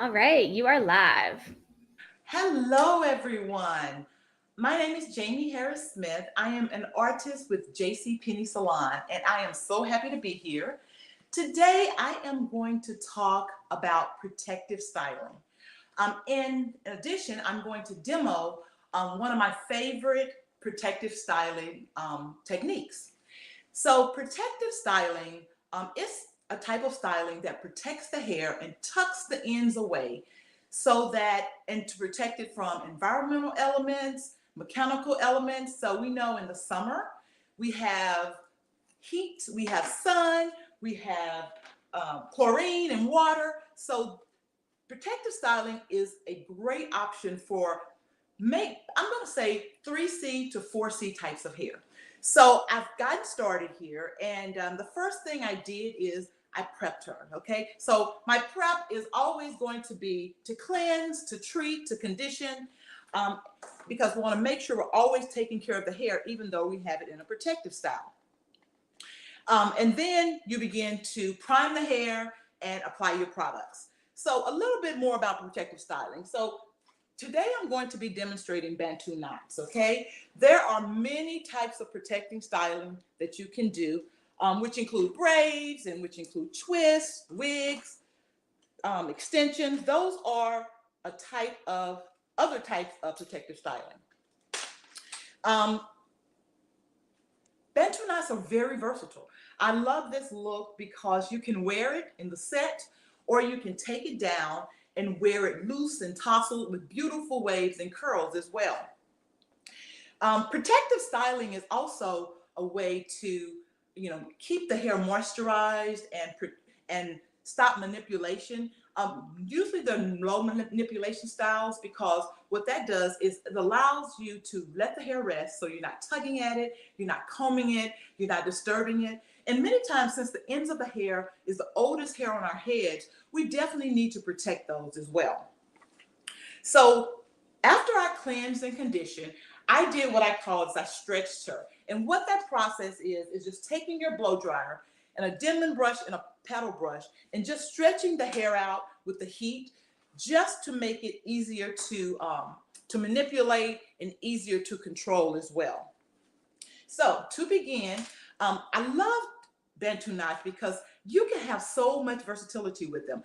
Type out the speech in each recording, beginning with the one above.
All right, you are live. Hello, everyone. My name is Jamie Harris Smith. I am an artist with JC Salon, and I am so happy to be here. Today, I am going to talk about protective styling. In addition, I'm going to demo one of my favorite protective styling techniques. So, protective styling is a type of styling that protects the hair and tucks the ends away and to protect it from environmental elements, mechanical elements. So, we know in the summer we have heat, we have sun, we have chlorine and water. So, protective styling is a great option for I'm going to say 3C to 4C types of hair. So I've gotten started here, and the first thing I did is I prepped her. Okay, so my prep is always going to be to cleanse, to treat, to condition, um, because we want to make sure we're always taking care of the hair, even though we have it in a protective style. And then you begin to prime the hair and apply your products. So a little bit more about protective styling. So today I'm going to be demonstrating Bantu knots, okay? There are many types of protecting styling that you can do, which include braids and which include twists, wigs, extensions. Those are other types of protective styling. Um, Bantu knots are very versatile. I love this look because you can wear it in the set or you can take it down and wear it loose and tousled with beautiful waves and curls as well. Protective styling is also a way to, keep the hair moisturized and stop manipulation. Usually they're low manipulation styles because what that does is it allows you to let the hair rest, so you're not tugging at it, you're not combing it, you're not disturbing it. And many times, since the ends of the hair is the oldest hair on our heads, we definitely need to protect those as well. So after I cleansed and conditioned, I did what I call is I stretched her. And what that process is just taking your blow dryer and a Denman brush and a paddle brush and just stretching the hair out with the heat just to make it easier to manipulate and easier to control as well. So to begin, I love Bantu knots because you can have so much versatility with them.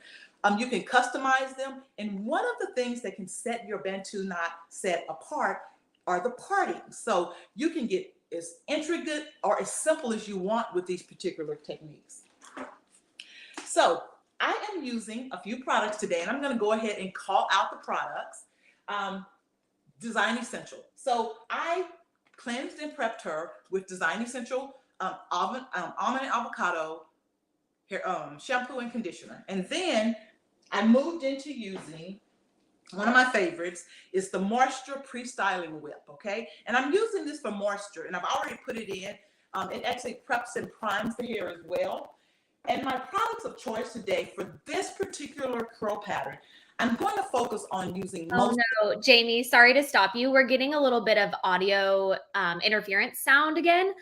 You can customize them, and one of the things that can set your Bantu knot set apart are the partings. So you can get as intricate or as simple as you want with these particular techniques. So I am using a few products today, and I'm going to go ahead and call out the products. Design Essential. So I cleansed and prepped her with Design Essential almond and avocado hair, shampoo and conditioner. And then I moved into using one of my favorites is the Moisture Pre-Styling Whip, okay? And I'm using this for moisture, and I've already put it in. It actually preps and primes the hair as well. And my products of choice today for this particular curl pattern, I'm going to focus on using Oh no, Jamie, sorry to stop you. We're getting a little bit of audio interference sound again.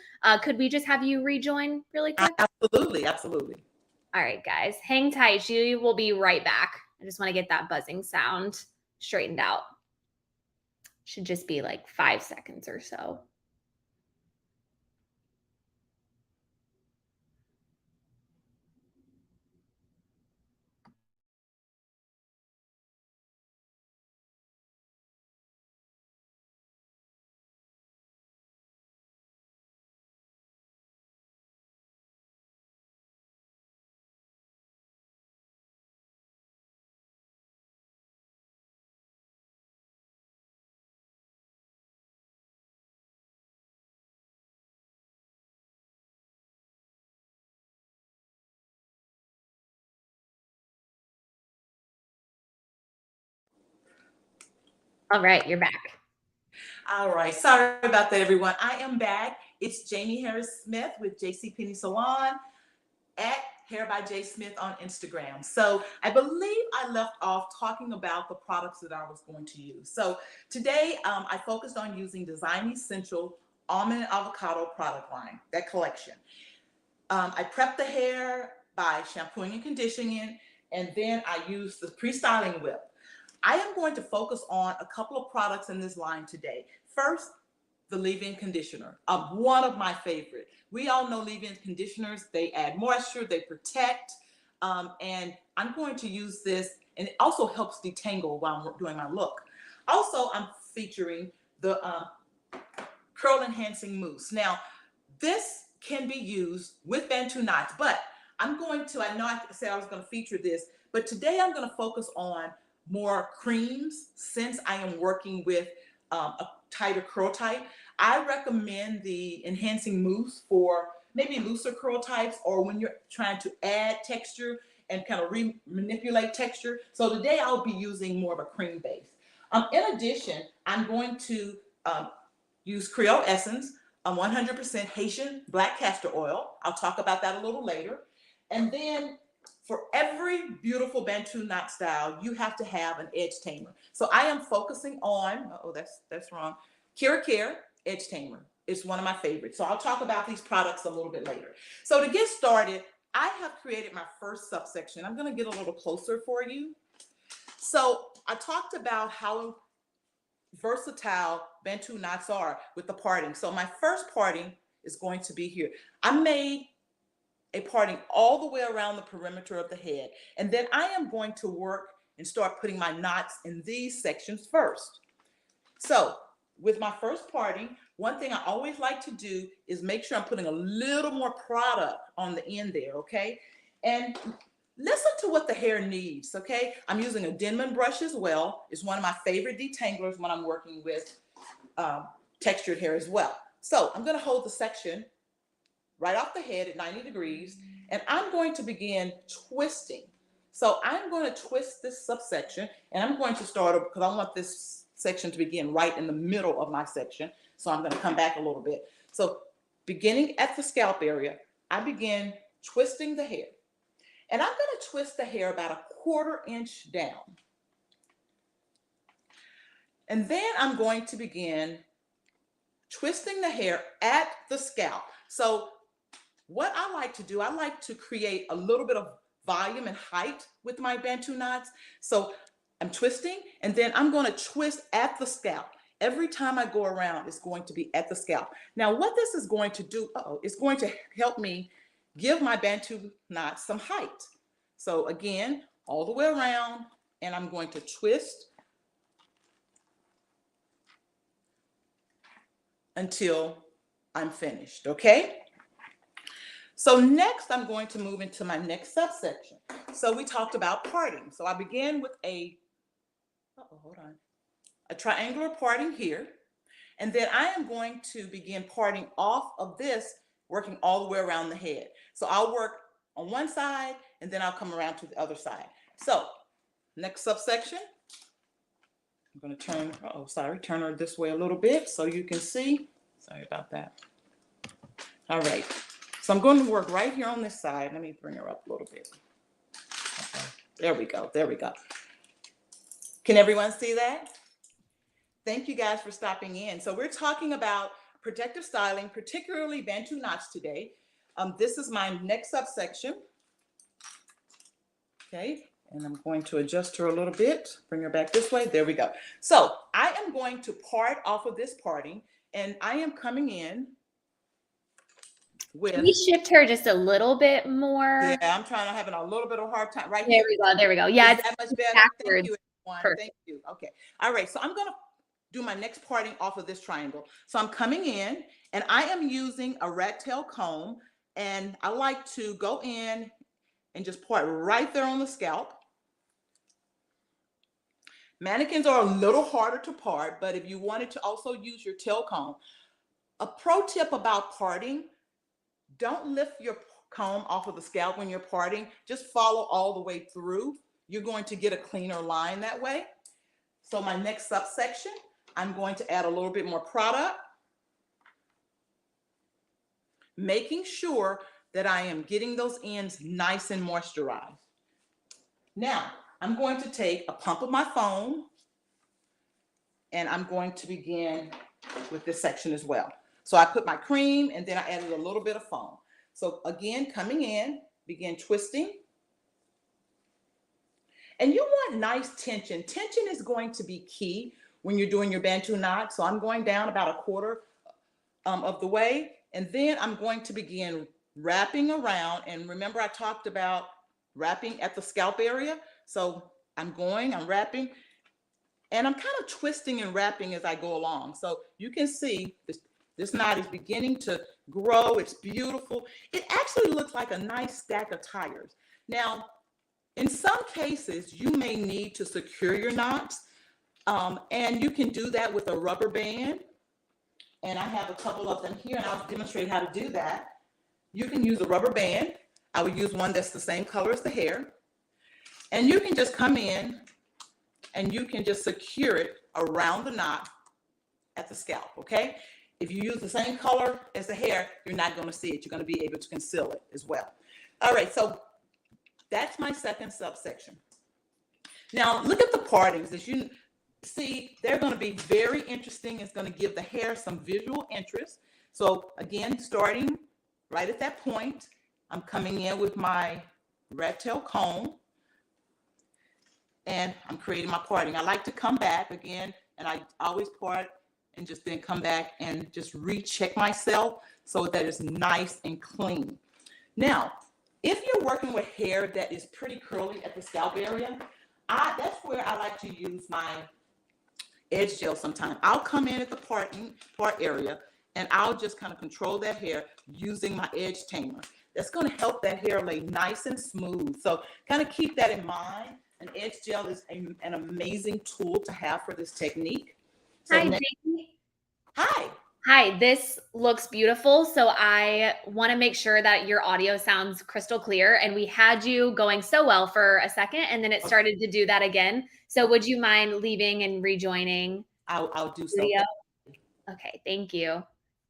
Could we just have you rejoin really quick? Absolutely, absolutely. All right, guys, hang tight. She will be right back. I just want to get that buzzing sound straightened out. Should just be like 5 seconds or so. All right, you're back. All right. Sorry about that, everyone. I am back. It's Jamie Harris Smith with JC Salon at Hair by J Smith on Instagram. So I believe I left off talking about the products that I was going to use. So today I focused on using Design Essential Almond and Avocado product line, that collection. I prepped the hair by shampooing and conditioning it, and then I use the pre-styling whip. I am going to focus on a couple of products in this line today. First, the leave-in conditioner, one of my favorite. We all know leave-in conditioners, they add moisture, they protect, and I'm going to use this, and it also helps detangle while I'm doing my look. Also, I'm featuring the curl enhancing mousse. Now, this can be used with Bantu knots, but I know I said I was going to feature this, but today I'm going to focus on more creams since I am working with a tighter curl type. I recommend the enhancing mousse for maybe looser curl types or when you're trying to add texture and kind of manipulate texture. So today I'll be using more of a cream base. In addition, I'm going to use Creole Essence, 100% Haitian black castor oil. I'll talk about that a little later. And then for every beautiful Bantu knot style, you have to have an edge tamer. So I am focusing on, that's wrong, Kira Care Edge Tamer. It's one of my favorites. So I'll talk about these products a little bit later. So to get started, I have created my first subsection. I'm gonna get a little closer for you. So I talked about how versatile Bantu knots are with the parting. So my first parting is going to be here. I made a parting all the way around the perimeter of the head. And then I am going to work and start putting my knots in these sections first. So with my first parting, one thing I always like to do is make sure I'm putting a little more product on the end there, okay? And listen to what the hair needs, okay? I'm using a Denman brush as well. It's one of my favorite detanglers when I'm working with textured hair as well. So I'm gonna hold the section right off the head at 90 degrees, and I'm going to begin twisting. So I'm going to twist this subsection, and I'm going to start because I want this section to begin right in the middle of my section. So I'm going to come back a little bit. So beginning at the scalp area, I begin twisting the hair. And I'm going to twist the hair about 1/4 inch down. And then I'm going to begin twisting the hair at the scalp. So what I like to do, I like to create a little bit of volume and height with my Bantu knots. So I'm twisting, and then I'm going to twist at the scalp. Every time I go around, it's going to be at the scalp. Now, what this is going to do, it's going to help me give my Bantu knots some height. So again, all the way around, and I'm going to twist until I'm finished, okay? So next, I'm going to move into my next subsection. So we talked about parting. So I began with a triangular parting here. And then I am going to begin parting off of this, working all the way around the head. So I'll work on one side, and then I'll come around to the other side. So next subsection, I'm going to turn her this way a little bit so you can see. Sorry about that. All right. So I'm going to work right here on this side. Let me bring her up a little bit. Okay. There we go. There we go. Can everyone see that? Thank you guys for stopping in. So we're talking about protective styling, particularly Bantu knots today. This is my next subsection. Okay, and I'm going to adjust her a little bit, bring her back this way. There we go. So I am going to part off of this parting, and I am coming in with. Can we shift her just a little bit more? Yeah, I'm having a little bit of a hard time right here. There we go. Yeah, it's that much better. Backwards. Thank you, everyone. Perfect. Thank you. Okay. All right. So I'm going to do my next parting off of this triangle. So I'm coming in, and I am using a rat tail comb, and I like to go in and just part right there on the scalp. Mannequins are a little harder to part, but if you wanted to also use your tail comb, a pro tip about parting, don't lift your comb off of the scalp when you're parting. Just follow all the way through. You're going to get a cleaner line that way. So my next subsection, I'm going to add a little bit more product, making sure that I am getting those ends nice and moisturized. Now, I'm going to take a pump of my foam, and I'm going to begin with this section as well. So I put my cream, and then I added a little bit of foam. So again, coming in, begin twisting. And you want nice tension. Tension is going to be key when you're doing your Bantu knot. So I'm going down about a quarter of the way, and then I'm going to begin wrapping around. And remember, I talked about wrapping at the scalp area. So I'm wrapping, and I'm kind of twisting and wrapping as I go along. So you can see this knot is beginning to grow. It's beautiful. It actually looks like a nice stack of tires. Now, in some cases, you may need to secure your knots, and you can do that with a rubber band. And I have a couple of them here, and I'll demonstrate how to do that. You can use a rubber band. I would use one that's the same color as the hair. And you can just come in and you can just secure it around the knot at the scalp, okay? If you use the same color as the hair, you're not going to see it. You're going to be able to conceal it as well. All right, so that's my second subsection. Now, look at the partings. As you see, they're going to be very interesting. It's going to give the hair some visual interest. So again, starting right at that point, I'm coming in with my rat tail comb, and I'm creating my parting. I like to come back again, and I always part and just then come back and just recheck myself so that it's nice and clean. Now, if you're working with hair that is pretty curly at the scalp area, that's where I like to use my edge gel sometimes. I'll come in at the part area, and I'll just kind of control that hair using my edge tamer. That's going to help that hair lay nice and smooth. So kind of keep that in mind. An edge gel is an amazing tool to have for this technique. So Hi, Jamie. hi. Hi, this looks beautiful. So I want to make sure that your audio sounds crystal clear. And we had you going so well for a second, and then it started to do that again. So would you mind leaving and rejoining? I'll do so. Studio? Okay, thank you.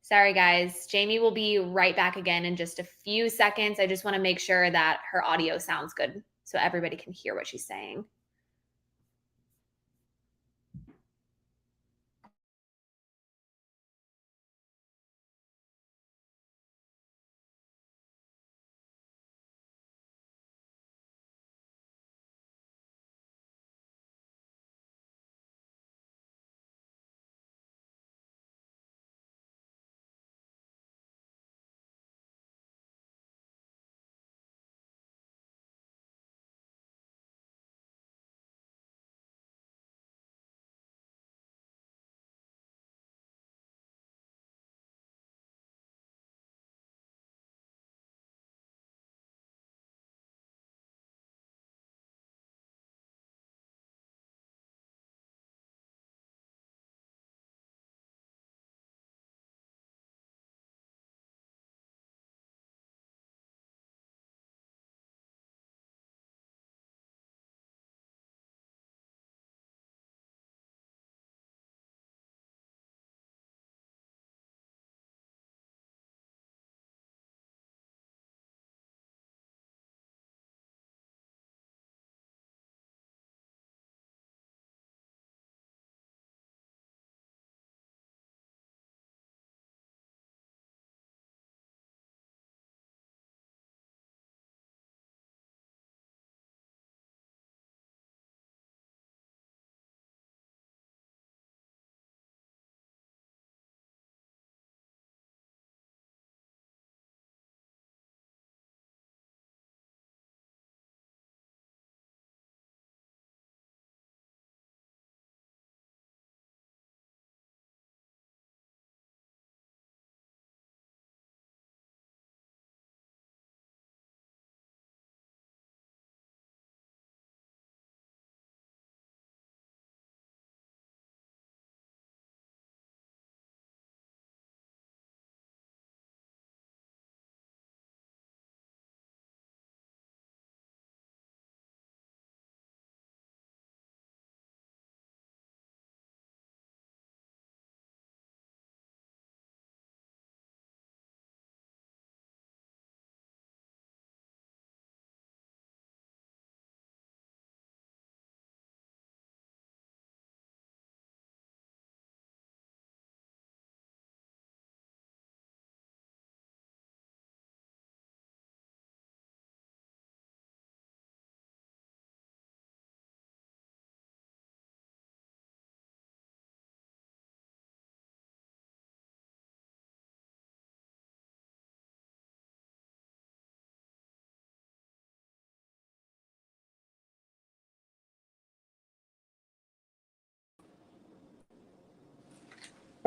Sorry, guys. Jamie will be right back again in just a few seconds. I just want to make sure that her audio sounds good so everybody can hear what she's saying.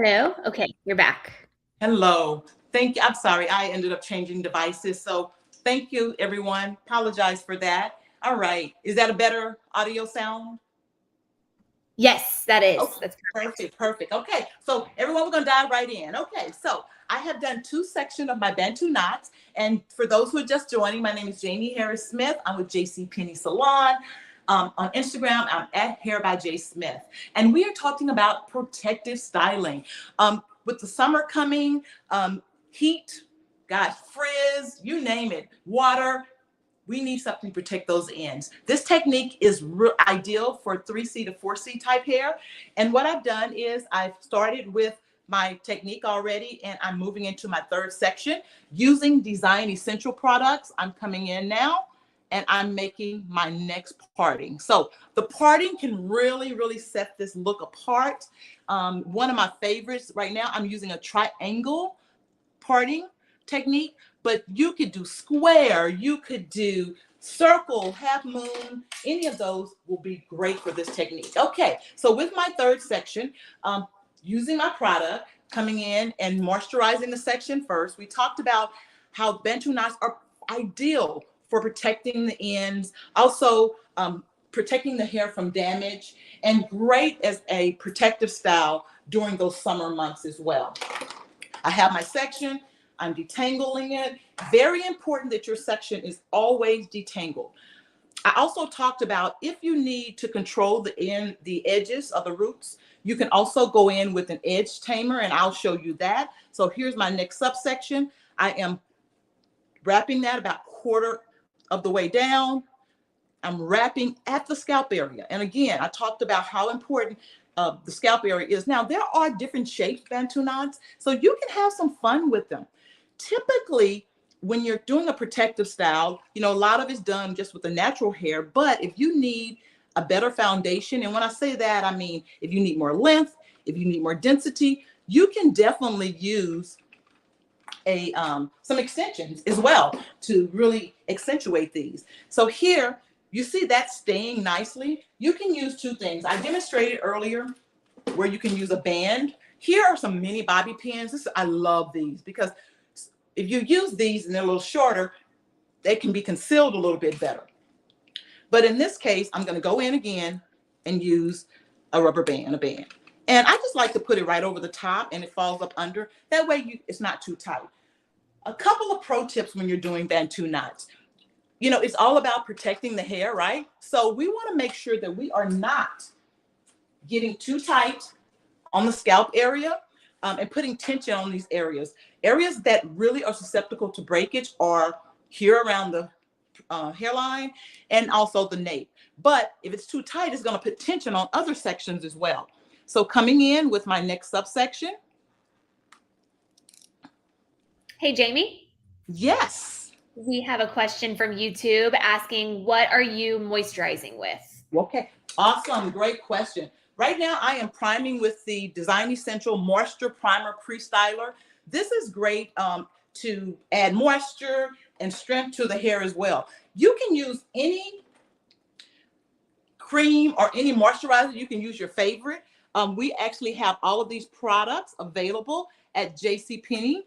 Hello? Okay, you're back. Hello. Thank you. I'm sorry, I ended up changing devices. So thank you, everyone. Apologize for that. All right. Is that a better audio sound? Yes, that is. Okay, That's perfect. perfect, perfect. Okay, so everyone, we're gonna dive right in. Okay, so I have done two sections of my Bantu knots, and for those who are just joining, my name is Jamie Harris Smith. I'm with JC Penney Salon. On Instagram, I'm at Hair by J Smith, and we are talking about protective styling. With the summer coming, heat, gosh, frizz, you name it, water, we need something to protect those ends. This technique is ideal for 3C to 4C type hair. And what I've done is I've started with my technique already, and I'm moving into my third section using Design Essential products. I'm coming in now and I'm making my next parting. So the parting can really, really set this look apart. One of my favorites right now, I'm using a triangle parting technique, but you could do square, you could do circle, half moon, any of those will be great for this technique. Okay, so with my third section, using my product, coming in and moisturizing the section first, we talked about how Bantu knots are ideal for protecting the ends, also protecting the hair from damage, and great as a protective style during those summer months as well. I have my section, I'm detangling it. Very important that your section is always detangled. I also talked about if you need to control the edges of the roots, you can also go in with an edge tamer, and I'll show you that. So here's my next subsection. I am wrapping that about quarter of the way down. I'm wrapping at the scalp area. And again, I talked about how important the scalp area is. Now, there are different shapes Bantu knots, so you can have some fun with them. Typically, when you're doing a protective style, you know, a lot of it's done just with the natural hair, but if you need a better foundation, and when I say that, I mean, if you need more length, if you need more density, you can definitely use some extensions as well to really accentuate these. So here, you see that staying nicely. You can use two things. I demonstrated earlier where you can use a band. Here are some mini bobby pins. I love these because if you use these and they're a little shorter, they can be concealed a little bit better. But in this case, I'm gonna go in again and use a rubber band, a band. And I just like to put it right over the top and it falls up under. That way it's not too tight. A couple of pro tips when you're doing Bantu knots. You know, it's all about protecting the hair, right? So we want to make sure that we are not getting too tight on the scalp area and putting tension on these areas. Areas that really are susceptible to breakage are here around the hairline and also the nape. But if it's too tight, it's going to put tension on other sections as well. So coming in with my next subsection. Hey, Jamie. Yes. We have a question from YouTube asking, what are you moisturizing with? Okay, awesome, great question. Right now, I am priming with the Design Essential Moisture Primer Pre-Styler. This is great to add moisture and strength to the hair as well. You can use any cream or any moisturizer. You can use your favorite. We actually have all of these products available at JCPenney.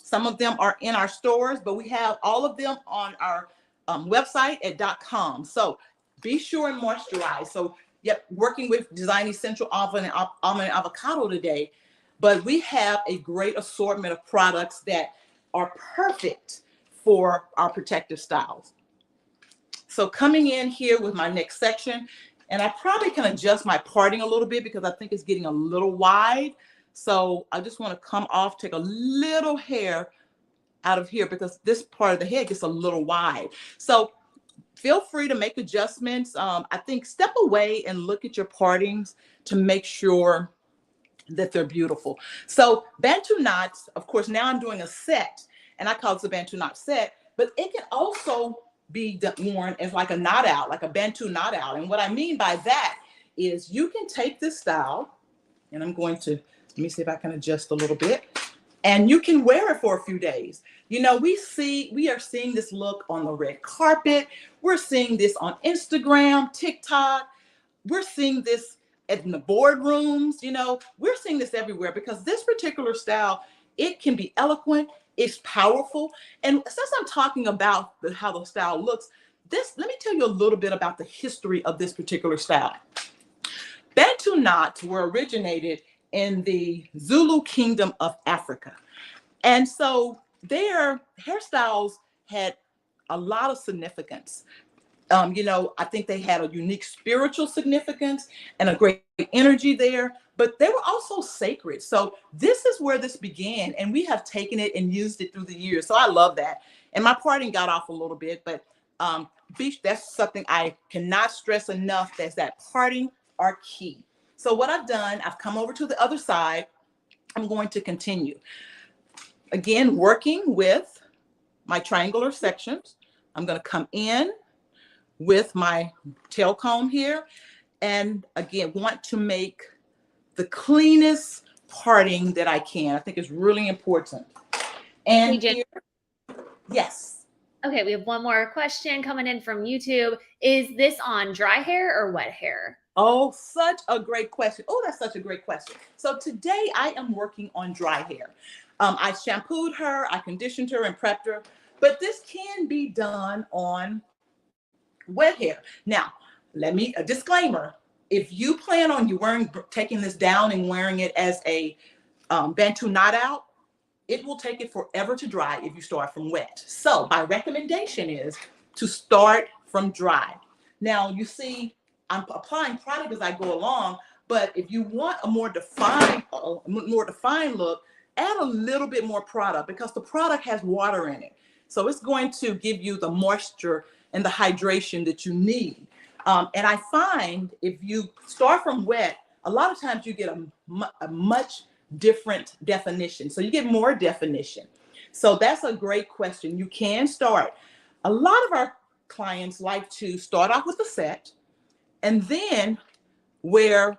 Some of them are in our stores, but we have all of them on our website at .com. So be sure and moisturize. So, yep, working with Design Essential Almond and Avocado today, but we have a great assortment of products that are perfect for our protective styles. So coming in here with my next section, and I probably can adjust my parting a little bit because I think it's getting a little wide. So I just want to come off, take a little hair out of here because this part of the head gets a little wide. So feel free to make adjustments. I think step away and look at your partings to make sure that they're beautiful. So Bantu knots, of course, now I'm doing a set, and I call it the Bantu knot set, but it can also be worn as like a knot out, like a Bantu knot out. And what I mean by that is you can take this style, and I'm going to, let me see if I can adjust a little bit, and you can wear it for a few days. You know, we are seeing this look on the red carpet. We're seeing this on Instagram, TikTok. We're seeing this in the boardrooms, we're seeing this everywhere because this particular style, it can be eloquent, it's powerful. And since I'm talking about how the style looks, let me tell you a little bit about the history of this particular style. Bantu knots were originated in the Zulu kingdom of Africa. And so their hairstyles had a lot of significance. I think they had a unique spiritual significance and a great energy there, but they were also sacred. So this is where this began, and we have taken it and used it through the years. So I love that. And my parting got off a little bit, but that's something I cannot stress enough. That's that parting are key. So what I've done, I've come over to the other side. I'm going to continue. Again, working with my triangular sections. I'm going to come in with my tail comb here. And again, want to make the cleanest parting that I can. I think it's really important. And Hey, here, yes. Okay, we have one more question coming in from YouTube. Is this on dry hair or wet hair? Oh, such a great question. Oh, that's such a great question. So today I am working on dry hair. I shampooed her, I conditioned her and prepped her, but this can be done on wet hair. Now, a disclaimer. If you plan on taking this down and wearing it as a Bantu knot out, it will take it forever to dry if you start from wet. So my recommendation is to start from dry. Now, you see, I'm applying product as I go along, but if you want a more defined look, add a little bit more product because the product has water in it. So it's going to give you the moisture and the hydration that you need. And I find if you start from wet, a lot of times you get a much different definition. So you get more definition. So that's a great question. You can start. A lot of our clients like to start off with a set and then wear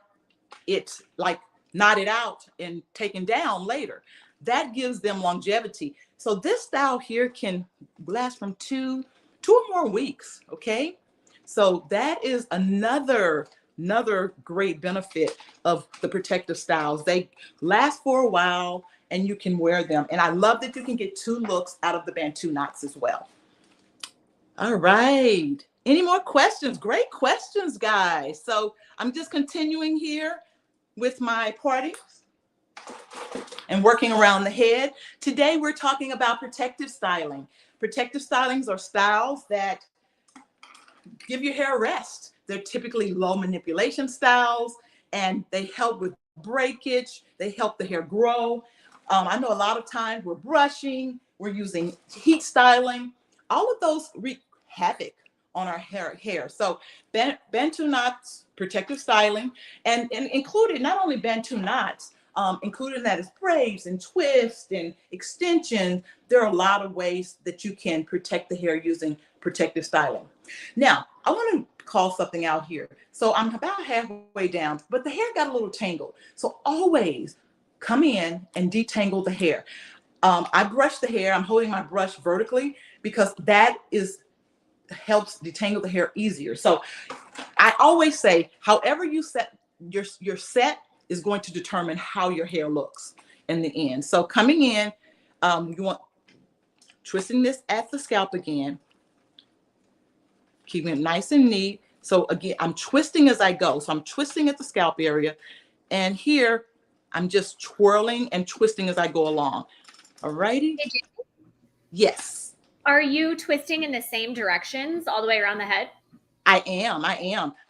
it like knotted out and taken down later. That gives them longevity. So this style here can last from two or more weeks. Okay. So that is another great benefit of the protective styles. They last for a while and you can wear them. And I love that you can get 2 looks out of the Bantu knots as well. All right. Any more questions? Great questions, guys. So I'm just continuing here with my parties and working around the head. Today, we're talking about protective styling. Protective stylings are styles that give your hair a rest. They're typically low manipulation styles, and they help with breakage. They help the hair grow. I know a lot of times we're brushing, we're using heat styling. All of those wreak havoc on our hair. So Bantu knots, protective styling, and included not only Bantu knots, included in that is braids and twists and extensions. There are a lot of ways that you can protect the hair using protective styling. Now, I want to call something out here. So I'm about halfway down, but the hair got a little tangled. So always come in and detangle the hair. I brush the hair. I'm holding my brush vertically because that helps detangle the hair easier. So I always say, however you set your set is going to determine how your hair looks in the end. So coming in, you want twisting this at the scalp again, keeping it nice and neat. So again, I'm twisting as I go. So I'm twisting at the scalp area, and here I'm just twirling and twisting as I go along. All righty. Yes. Are you twisting in the same directions all the way around the head? I am.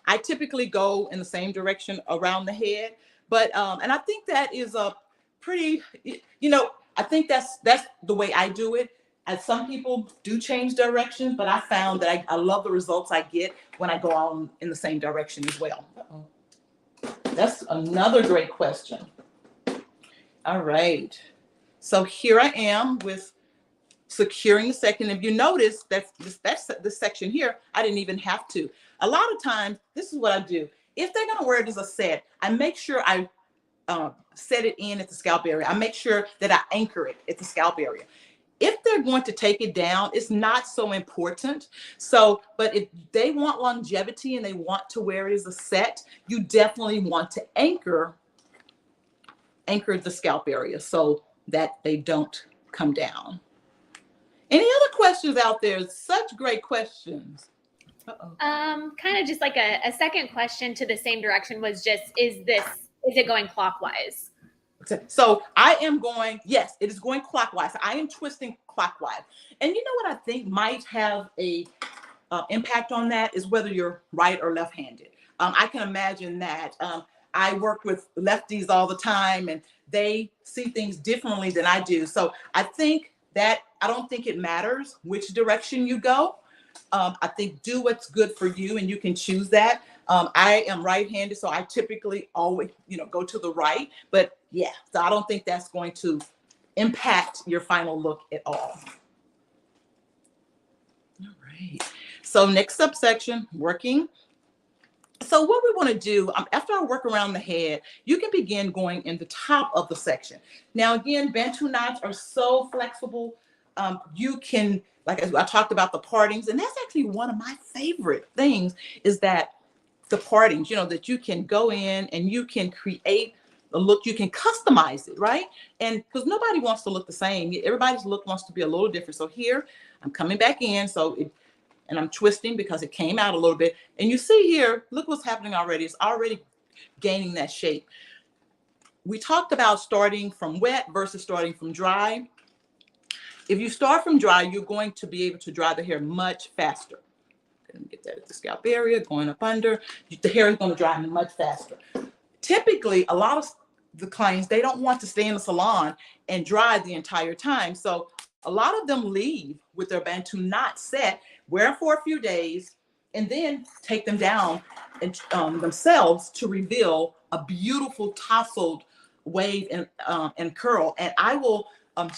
I typically go in the same direction around the head, but and I think that is a pretty, I think that's the way I do it. And some people do change directions, but I found that I love the results I get when I go on in the same direction as well. That's another great question. All right. So here I am with securing the section. If you notice that's this section here, I didn't even have to. A lot of times, this is what I do. If they're gonna wear it as a set, I make sure I set it in at the scalp area. I make sure that I anchor it at the scalp area. If they're going to take it down, it's not so important. So, but if they want longevity and they want to wear it as a set, you definitely want to anchor the scalp area so that they don't come down. Any other questions out there? Such great questions. Uh-oh. Kind of just like a second question to the same direction was just, is it going clockwise? So I am going, yes, it is going clockwise. I am twisting clockwise. And you know what I think might have a impact on that is whether you're right or left-handed. I can imagine that. I work with lefties all the time and they see things differently than I do. So I think that I don't think it matters which direction you go. I think do what's good for you and you can choose that. I am right-handed, so I typically always, go to the right. But yeah, so I don't think that's going to impact your final look at all. All right. So next subsection, working. So what we want to do, after I work around the head, you can begin going in the top of the section. Now, again, Bantu knots are so flexible. You can, like I talked about the partings, and that's actually one of my favorite things is that the partings, that you can go in and you can create a look, you can customize it, right? And because nobody wants to look the same. Everybody's look wants to be a little different. So here, I'm coming back in. And I'm twisting because it came out a little bit. And you see here, look what's happening already. It's already gaining that shape. We talked about starting from wet versus starting from dry. If you start from dry, you're going to be able to dry the hair much faster. Let me get that at the scalp area, going up under. The hair is going to dry much faster. Typically, a lot of the clients, they don't want to stay in the salon and dry the entire time. So a lot of them leave with their Bantu knot set, wear for a few days, and then take them down and themselves to reveal a beautiful tousled wave and curl. And I will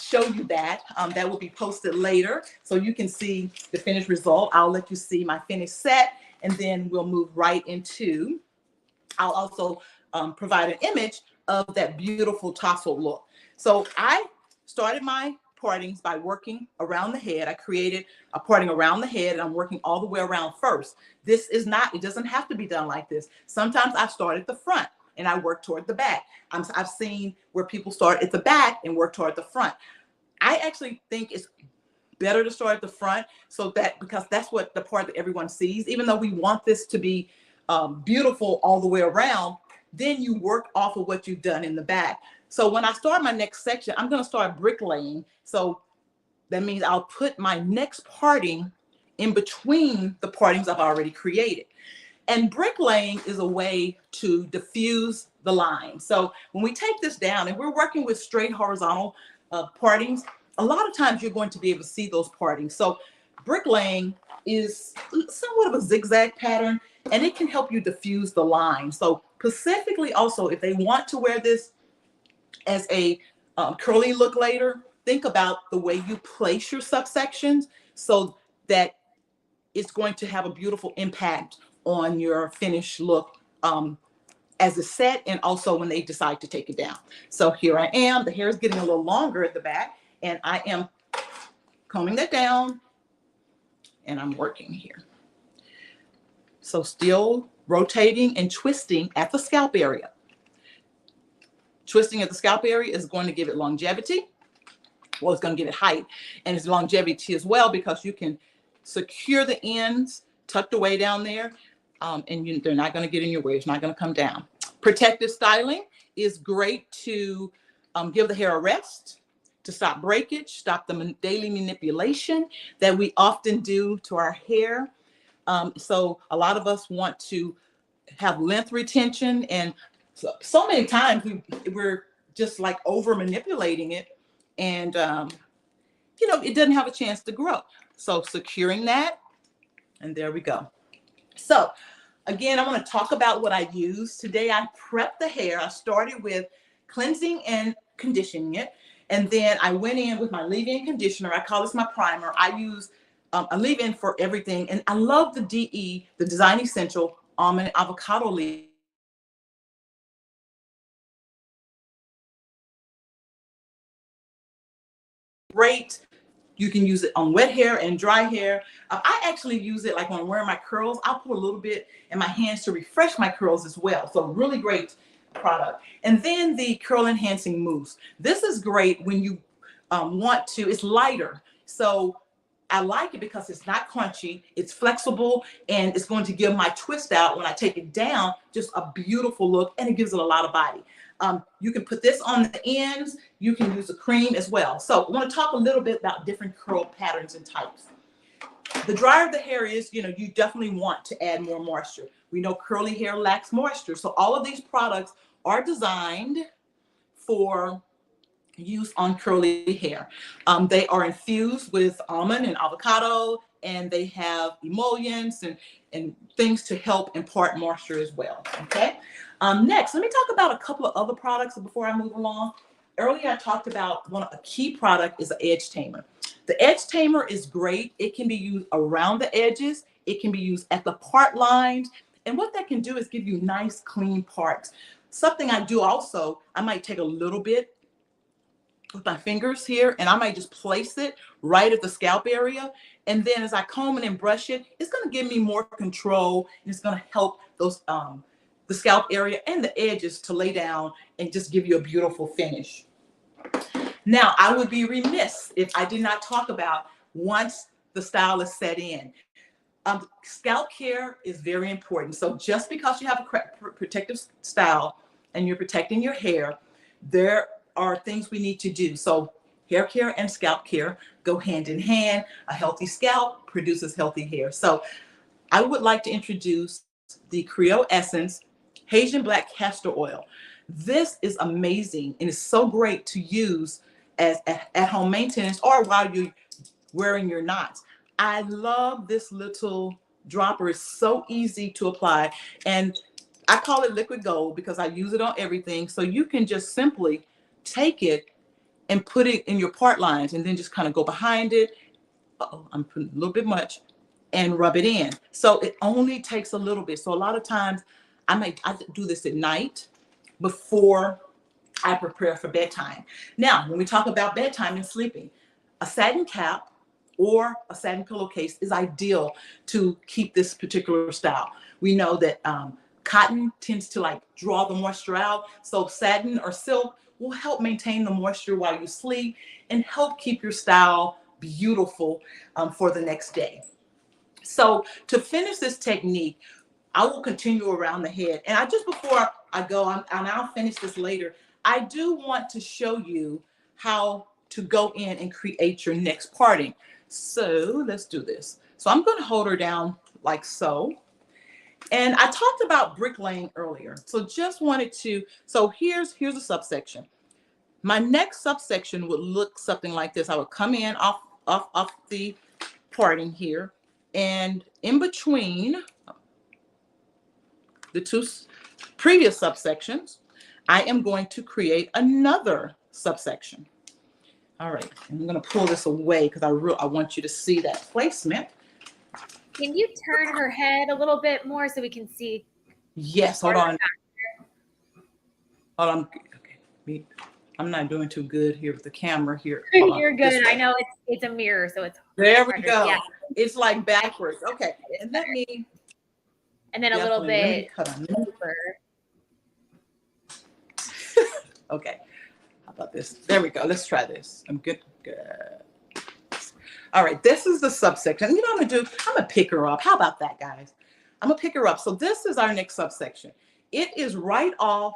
show you that. That will be posted later so you can see the finished result. I'll let you see my finished set, and then we'll move right into, I'll also provide an image of that beautiful tousled look. So I started my partings by working around the head. I created a parting around the head and I'm working all the way around first. This is not, it doesn't have to be done like this. Sometimes I start at the front and I work toward the back. I've seen where people start at the back and work toward the front. I actually think it's better to start at the front because that's what the part that everyone sees, even though we want this to be beautiful all the way around, then you work off of what you've done in the back. So when I start my next section, I'm going to start bricklaying. So that means I'll put my next parting in between the partings I've already created. And bricklaying is a way to diffuse the line. So when we take this down and we're working with straight horizontal partings, a lot of times you're going to be able to see those partings. So bricklaying is somewhat of a zigzag pattern and it can help you diffuse the line. So specifically also, if they want to wear this as a curly look later, think about the way you place your subsections so that it's going to have a beautiful impact on your finished look as a set and also when they decide to take it down. So here I am, the hair is getting a little longer at the back and I am combing that down and I'm working here. So still rotating and twisting at the scalp area. Twisting at the scalp area is going to give it longevity. Well, it's going to give it height and it's longevity as well because you can secure the ends tucked away down there and they're not going to get in your way. It's not going to come down. Protective styling is great to give the hair a rest, to stop breakage, stop the daily manipulation that we often do to our hair. So a lot of us want to have length retention and so many times we're just like over manipulating it and it doesn't have a chance to grow. So securing that, and there we go. So again, I want to talk about what I use. Today I prepped the hair. I started with cleansing and conditioning it. And then I went in with my leave-in conditioner. I call this my primer. I use a leave-in for everything. And I love the DE, the Design Essential Almond Avocado Leave. Great You can use it on wet hair and dry hair. I actually use it like when I'm wearing my curls. I'll put a little bit in my hands to refresh my curls as well. So really great product. And then the curl enhancing mousse. This is great when you want to, it's lighter. So I like it because it's not crunchy, it's flexible, and it's going to give my twist out when I take it down just a beautiful look, and it gives it a lot of body. You can put this on the ends. You can use a cream as well. So I want to talk a little bit about different curl patterns and types. The drier the hair is, you definitely want to add more moisture. We know curly hair lacks moisture. So all of these products are designed for use on curly hair. They are infused with almond and avocado, and they have emollients and things to help impart moisture as well. Okay. Next, let me talk about a couple of other products before I move along. Earlier, I talked about a key product is an edge tamer. The edge tamer is great. It can be used around the edges. It can be used at the part lines. And what that can do is give you nice, clean parts. Something I do also, I might take a little bit with my fingers here, and I might just place it right at the scalp area. And then as I comb it and brush it, it's going to give me more control, and it's going to help those the scalp area and the edges to lay down and just give you a beautiful finish. Now, I would be remiss if I did not talk about once the style is set in. Scalp care is very important. So just because you have a protective style and you're protecting your hair, there are things we need to do. So hair care and scalp care go hand in hand. A healthy scalp produces healthy hair. So I would like to introduce the Creole Essence Haitian Black Castor Oil. This is amazing, and it's so great to use as at home maintenance or while you're wearing your knots. I love this little dropper. It's so easy to apply, and I call it liquid gold because I use it on everything. So you can just simply take it and put it in your part lines, and then just kind of go behind it. Uh-oh, I'm putting a little bit much, and rub it in. So it only takes a little bit. So a lot of times I do this at night before I prepare for bedtime. Now, when we talk about bedtime and sleeping, a satin cap or a satin pillowcase is ideal to keep this particular style. We know that cotton tends to like draw the moisture out. So satin or silk will help maintain the moisture while you sleep and help keep your style beautiful for the next day. So to finish this technique, I will continue around the head. And before I go, and I'll finish this later, I do want to show you how to go in and create your next parting. So let's do this. So I'm going to hold her down like so. And I talked about bricklaying earlier. So just wanted to, so here's a subsection. My next subsection would look something like this. I would come in off the parting here, and in between the two previous subsections, I am going to create another subsection. All right, I'm going to pull this away because I want you to see that placement. Can you turn her head a little bit more so we can see? Yes, hold on. Hold on. Okay. I'm not doing too good here with the camera here. You're good. I know it's a mirror, so it's there we go. Yeah. It's like backwards. Okay. And let me. And then a little bit deeper. Okay. How about this? There we go. Let's try this. I'm good. Good. All right. This is the subsection. You know what I'm going to do? I'm going to pick her up. How about that, guys? I'm going to pick her up. So this is our next subsection. It is right off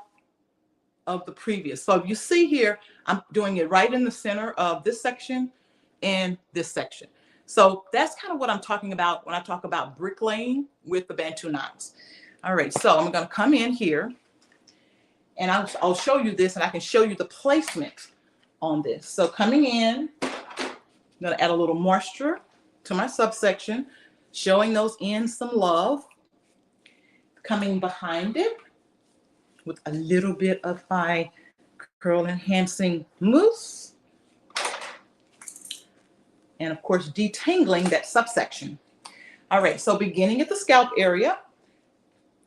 of the previous. So if you see here, I'm doing it right in the center of this section and this section. So that's kind of what I'm talking about when I talk about bricklaying with the Bantu knots. All right, so I'm going to come in here, and I'll show you this, and I can show you the placement on this. So coming in, I'm going to add a little moisture to my subsection, showing those ends some love. Coming behind it with a little bit of my curl enhancing mousse. And of course, detangling that subsection. All right, so beginning at the scalp area,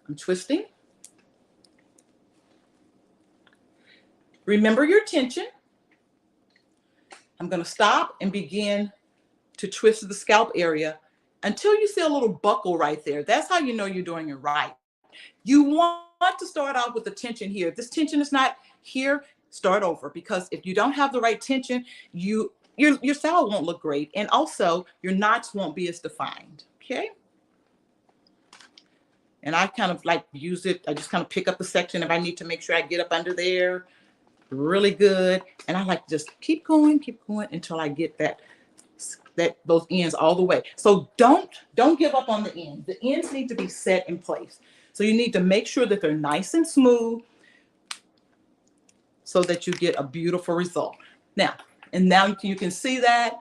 I'm twisting. Remember your tension. I'm going to stop and begin to twist the scalp area until you see a little buckle right there. That's how you know you're doing it right. You want to start out with the tension here. If this tension is not here, start over, because if you don't have the right tension, your style won't look great, and also your knots won't be as defined. Okay. And I kind of like use it. I just kind of pick up the section if I need to make sure I get up under there really good. And I like to just keep going until I get those ends all the way. So don't give up on the ends. The ends need to be set in place. So you need to make sure that they're nice and smooth so that you get a beautiful result. Now you can see that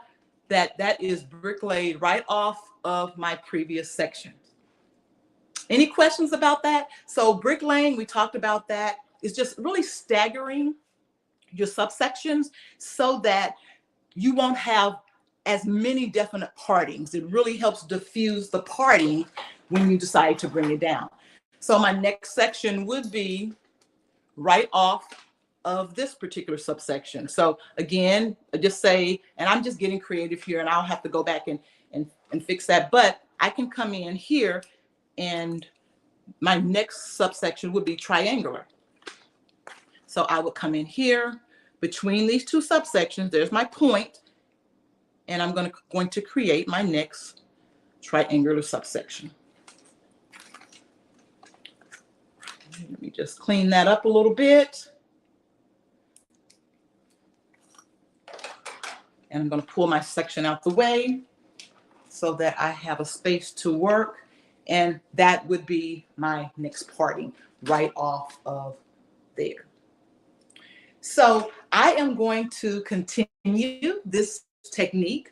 is brick laid right off of my previous section. Any questions about that? So bricklaying, we talked about that. It's just really staggering your subsections so that you won't have as many definite partings. It really helps diffuse the parting when you decide to bring it down. So my next section would be right off of this particular subsection. So again, I just say, and I'm just getting creative here, and I'll have to go back and fix that, but I can come in here, and my next subsection would be triangular. So I would come in here between these two subsections. There's my point, and I'm going to create my next triangular subsection. Let me just clean that up a little bit. And I'm going to pull my section out the way so that I have a space to work. And that would be my next parting right off of there. So I am going to continue this technique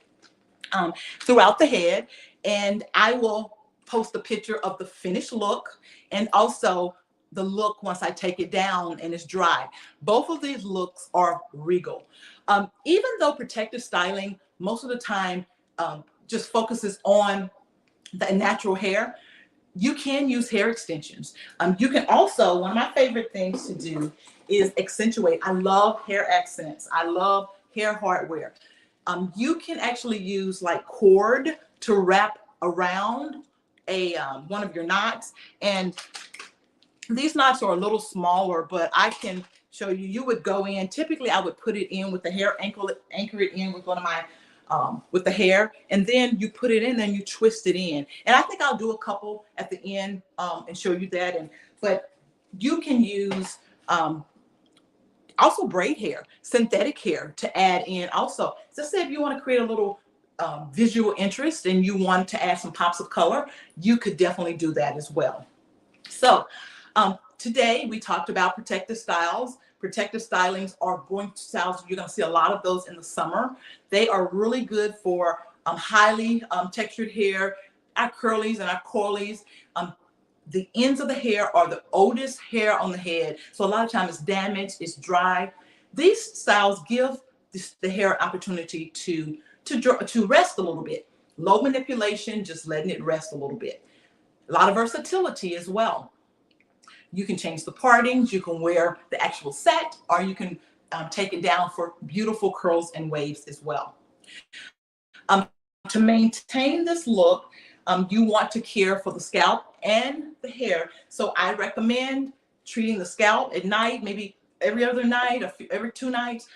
throughout the head, and I will post a picture of the finished look and also the look once I take it down and it's dry. Both of these looks are regal. Even though protective styling most of the time just focuses on the natural hair, you can use hair extensions. You can also, one of my favorite things to do is accentuate. I love hair accents. I love hair hardware. You can actually use like cord to wrap around one of your knots. And these knots are a little smaller, but I can show you. You would go in, typically I would put it in with the hair, anchor it in with one of my, with the hair, and then you put it in and you twist it in. And I think I'll do a couple at the end and show you that. But you can use also braid hair, synthetic hair to add in also. So say if you want to create a little visual interest and you want to add some pops of color, you could definitely do that as well. So today we talked about protective styles. Protective stylings are styles, you're going to see a lot of those in the summer. They are really good for highly textured hair, our curlies and our coilies. The ends of the hair are the oldest hair on the head. So a lot of times it's damaged, it's dry. These styles give the hair opportunity to rest a little bit. Low manipulation, just letting it rest a little bit. A lot of versatility as well. You can change the partings, you can wear the actual set, or you can take it down for beautiful curls and waves as well. To maintain this look, you want to care for the scalp and the hair. So I recommend treating the scalp at night, maybe every other night or every 2 nights,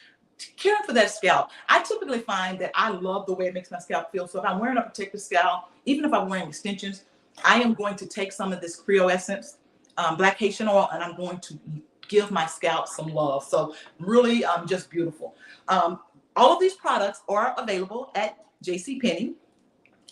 caring for that scalp. I typically find that I love the way it makes my scalp feel. So if I'm wearing a protective scalp, even if I'm wearing extensions, I am going to take some of this Creole Essence, Black Haitian oil, and I'm going to give my scalp some love. So really just beautiful. All of these products are available at JCPenney.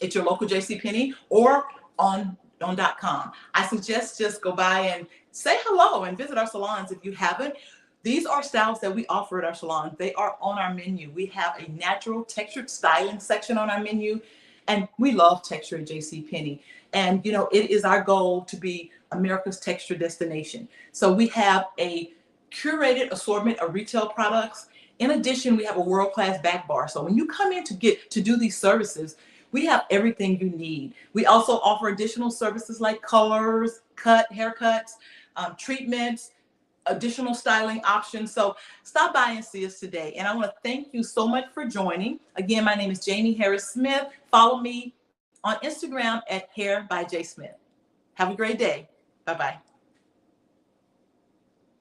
It's your local JCPenney or on .com. I suggest just go by and say hello and visit our salons if you haven't. These are styles that we offer at our salon. They are on our menu. We have a natural textured styling section on our menu, and we love texture at JCPenney. And you know, it is our goal to be America's texture destination. So we have a curated assortment of retail products. In addition, we have a world-class back bar. So when you come in to do these services, we have everything you need. We also offer additional services like colors, haircuts, treatments, additional styling options. So stop by and see us today. And I want to thank you so much for joining. Again, my name is Jamie Harris Smith. Follow me on Instagram at Hair by J Smith. Have a great day. Bye-bye.